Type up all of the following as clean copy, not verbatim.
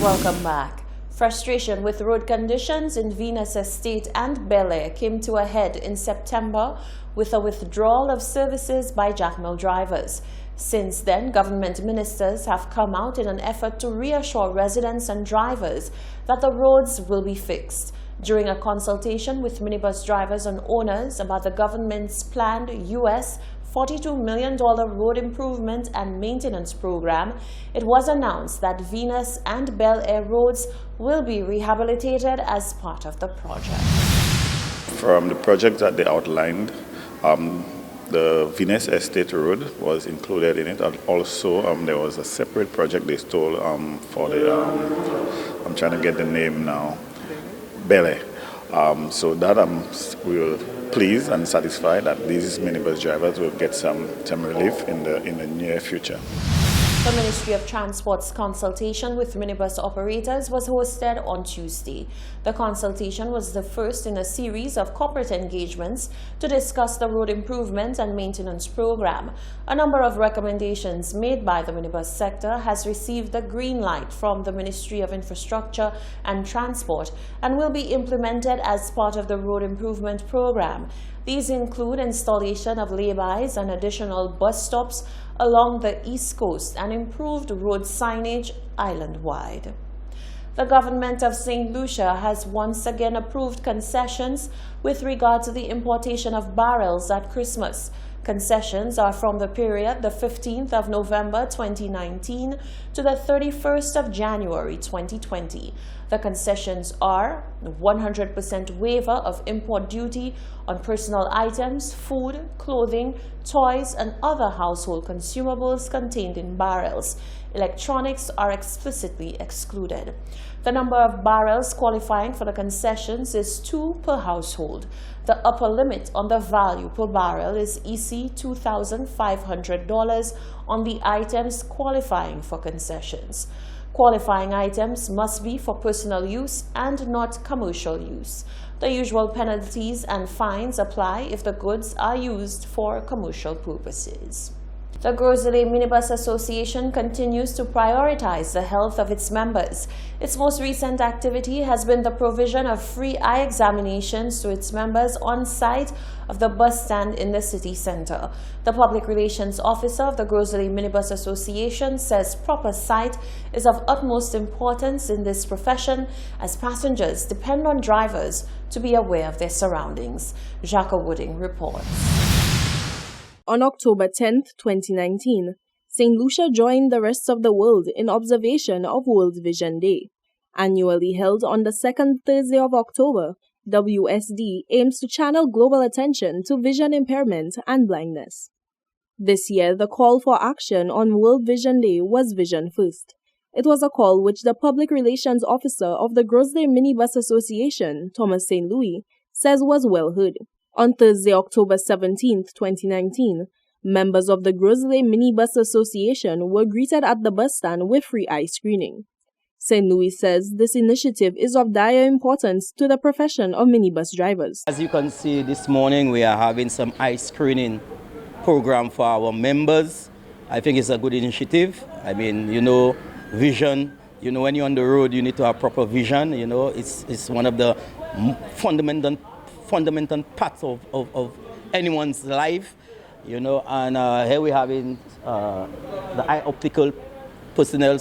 Welcome back. Frustration with road conditions in Venus Estate and Bel Air came to a head in September with a withdrawal of services by Jackmill drivers. Since then, government ministers have come out in an effort to reassure residents and drivers that the roads will be fixed. During a consultation with minibus drivers and owners about the government's planned US $42 million road improvement and maintenance program, it was announced that Venus and Bel Air roads will be rehabilitated as part of the project. From the project that they outlined, the Venus Estate Road was included in it, and also there was a separate project they stole for the, I'm trying to get the name now, Bel Air. So that we were pleased and satisfied that these minibus drivers will get some relief in the near future. The Ministry of Transport's consultation with minibus operators was hosted on Tuesday. The consultation was the first in a series of corporate engagements to discuss the road improvement and maintenance program. A number of recommendations made by the minibus sector has received the green light from the Ministry of Infrastructure and Transport and will be implemented as part of the road improvement program. These include installation of laybys and additional bus stops along the East Coast and improved road signage island-wide. The government of St. Lucia has once again approved concessions with regard to the importation of barrels at Christmas. Concessions are from the period the 15th of November 2019 to the 31st of January 2020. The concessions are 100% waiver of import duty on personal items, food, clothing, toys, and other household consumables contained in barrels. Electronics are explicitly excluded. The number of barrels qualifying for the concessions is 2 per household. The upper limit on the value per barrel is EC $2,500 on the items qualifying for concessions. Qualifying items must be for personal use and not commercial use. The usual penalties and fines apply if the goods are used for commercial purposes. The Grosley Minibus Association continues to prioritize the health of its members. Its most recent activity has been the provision of free eye examinations to its members on site of the bus stand in the city center. The public relations officer of the Grosley Minibus Association says proper sight is of utmost importance in this profession as passengers depend on drivers to be aware of their surroundings. Jacques Wooding reports. On October 10, 2019, St. Lucia joined the rest of the world in observation of World Vision Day. Annually held on the second Thursday of October, WSD aims to channel global attention to vision impairment and blindness. This year, the call for action on World Vision Day was Vision First. It was a call which the Public Relations Officer of the Grosley Minibus Association, Thomas St. Louis, says was well heard. On Thursday, October 17, 2019, members of the Grosley Minibus Association were greeted at the bus stand with free eye screening. St. Louis says this initiative is of dire importance to the profession of minibus drivers. As you can see, this morning we are having some eye screening program for our members. I think it's a good initiative. I mean, vision, when you're on the road, you need to have proper vision. It's one of the fundamental parts of anyone's life, and here we're having the eye optical personnel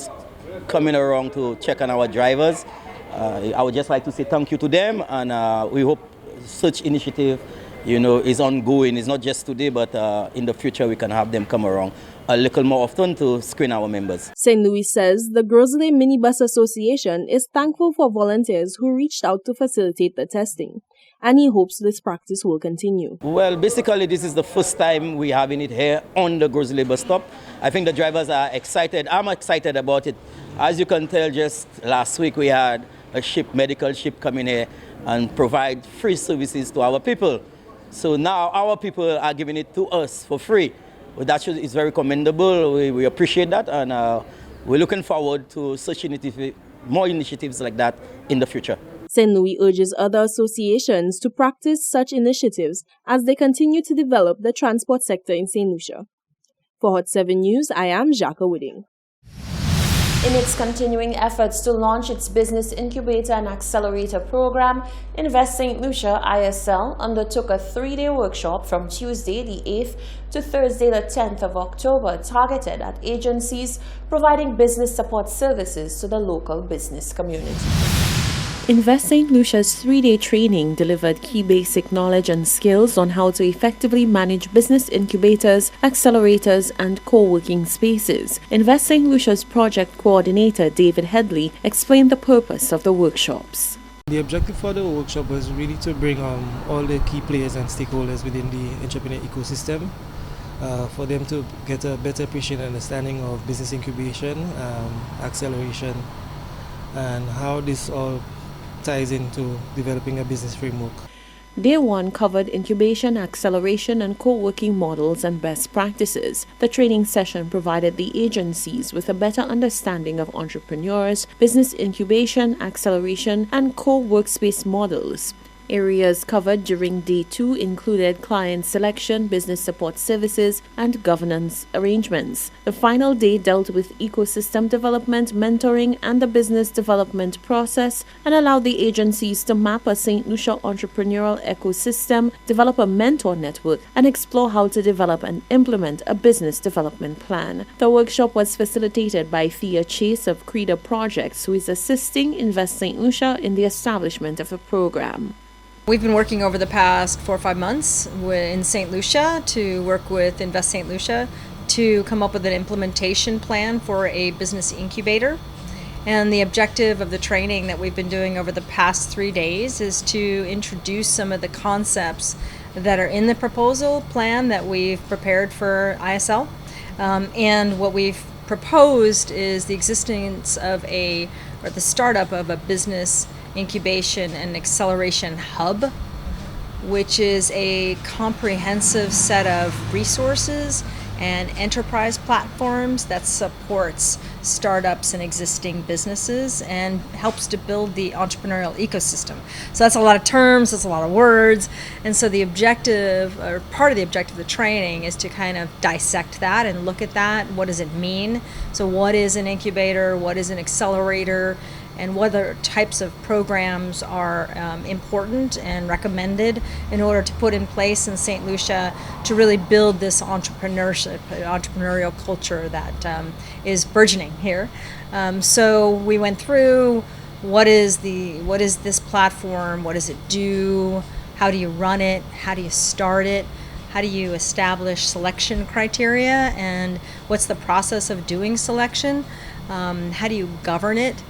coming around to check on our drivers. I would just like to say thank you to them, and we hope such initiative, is ongoing. It's not just today, but in the future we can have them come around a little more often to screen our members. St. Louis says the Grosley Minibus Association is thankful for volunteers who reached out to facilitate the testing, and he hopes this practice will continue. Well, basically this is the first time we're having it here on the Grosley bus stop. I think the drivers are excited. I'm excited about it. As you can tell, just last week we had a medical ship coming here and provide free services to our people. So now our people are giving it to us for free. Well, that is very commendable. We appreciate that, and we're looking forward to such more initiatives like that in the future. St. Louis urges other associations to practice such initiatives as they continue to develop the transport sector in St. Lucia. For Hot 7 News, I am Jacques Wooding. In its continuing efforts to launch its Business Incubator and Accelerator program, Invest St. Lucia ISL undertook a 3-day workshop from Tuesday the 8th to Thursday the 10th of October targeted at agencies providing business support services to the local business community. Invest St. Lucia's 3-day training delivered key basic knowledge and skills on how to effectively manage business incubators, accelerators, and co-working spaces. Invest St. Lucia's project coordinator, David Headley, explained the purpose of the workshops. The objective for the workshop was really to bring all the key players and stakeholders within the entrepreneur ecosystem for them to get a better appreciation and understanding of business incubation, acceleration, and how this all ties into developing a business framework. Day 1 covered incubation, acceleration, and co-working models and best practices. The training session provided the agencies with a better understanding of entrepreneurs, business incubation, acceleration, and co-workspace models. Areas covered during Day 2 included client selection, business support services, and governance arrangements. The final day dealt with ecosystem development, mentoring, and the business development process, and allowed the agencies to map a St. Lucia entrepreneurial ecosystem, develop a mentor network, and explore how to develop and implement a business development plan. The workshop was facilitated by Thea Chase of Creda Projects, who is assisting Invest St. Lucia in the establishment of the program. We've been working over the past 4 or 5 months in St. Lucia to work with Invest St. Lucia to come up with an implementation plan for a business incubator. And the objective of the training that we've been doing over the past 3 days is to introduce some of the concepts that are in the proposal plan that we've prepared for ISL. And what we've proposed is the existence of the startup of a business incubation and acceleration hub, which is a comprehensive set of resources and enterprise platforms that supports startups and existing businesses and helps to build the entrepreneurial ecosystem. So that's a lot of terms, that's a lot of words, and so the objective, or part of the objective of the training, is to kind of dissect that and look at that. What does it mean? So what is an incubator? What is an accelerator? And what other types of programs are important and recommended in order to put in place in St. Lucia to really build this entrepreneurial culture that is burgeoning here. So we went through what is this platform, what does it do, how do you run it, how do you start it, how do you establish selection criteria, and what's the process of doing selection, how do you govern it,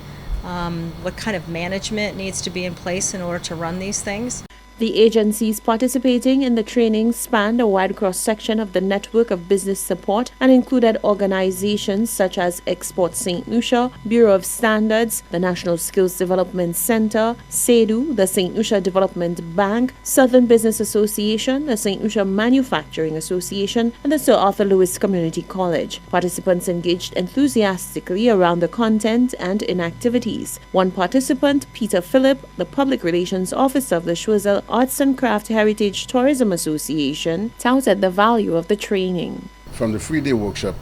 what kind of management needs to be in place in order to run these things. The agencies participating in the training spanned a wide cross-section of the network of business support and included organizations such as Export St. Lucia, Bureau of Standards, the National Skills Development Center, SEDU, the St. Lucia Development Bank, Southern Business Association, the St. Lucia Manufacturing Association, and the Sir Arthur Lewis Community College. Participants engaged enthusiastically around the content and in activities. One participant, Peter Phillip, the Public Relations Officer of the Schwurzel Arts and Craft Heritage Tourism Association, touted the value of the training. From the 3-day workshop,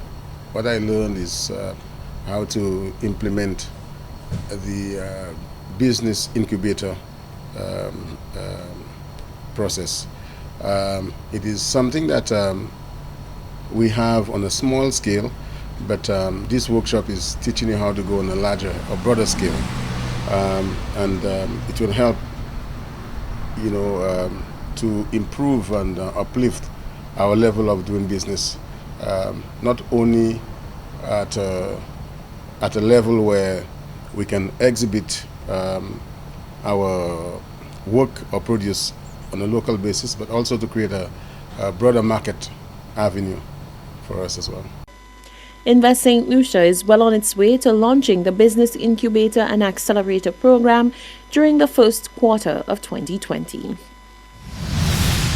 what I learned is how to implement the business incubator process. It is something that we have on a small scale, but this workshop is teaching you how to go on a larger or broader scale, and it will help to improve and uplift our level of doing business, not only at a level where we can exhibit our work or produce on a local basis, but also to create a broader market avenue for us as well. Invest St. Lucia is well on its way to launching the Business Incubator and Accelerator program during the first quarter of 2020.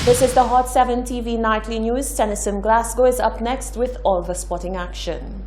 This is the Hot 7 TV Nightly News. Tennyson Glasgow is up next with all the sporting action.